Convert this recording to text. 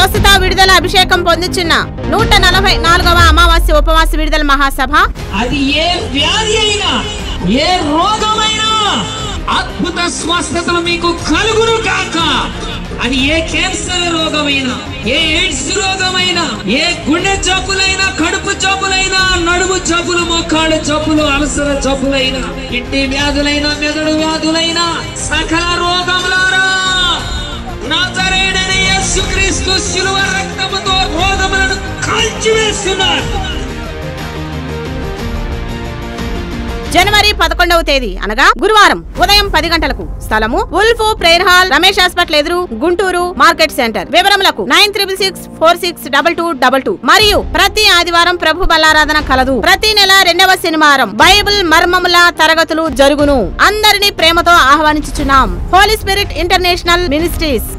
స్వస్థత విడుదల అభిషేకం పొందుచున్న 144వ అమావాస్య ఉపవాస విడుదల మహాసభ. అది ఏ వ్యాధి అయినా, ఏ రోగమైనా అద్భుత స్వస్థతలు మీకు కలుగును కాక. అది ఏ క్యాన్సర్ రోగమైనా, ఏ ఎయిడ్స్ రోగమైనా, ఏ గుండె జబ్బులైనా, కడుపు జబ్బులైనా, నడుము జబ్బులు, మోకాళ్ళ జబ్బులు, అలసర జబ్బులైనా, కిడ్నీ వ్యాధులైనా, మెదడు వ్యాధులైనా, సకల రోగములారా నజరేయుడైన యేసుక్రీస్తు శిలువ రక్తముతో రోగములను కాల్చివేస్తున్నారు. జనవరి 11వ తేదీ అనగా గురువారం ఉదయం 10 గంటలకు. స్థలము ఉల్ఫ్ ప్రేయర్ హాల్, రమేష్ హాస్పిటల్ ఎదురు, గుంటూరు మార్కెట్ సెంటర్. వివరములకు 9666462222. మరియు ప్రతి ఆదివారం ప్రభు బలారాధన కలదు. ప్రతి నెల 2వ శనివారం బైబిల్ మర్మముల తరగతులు జరుగును. అందరినీ ప్రేమతో ఆహ్వానించుచున్నాం. Holy Spirit International ministries.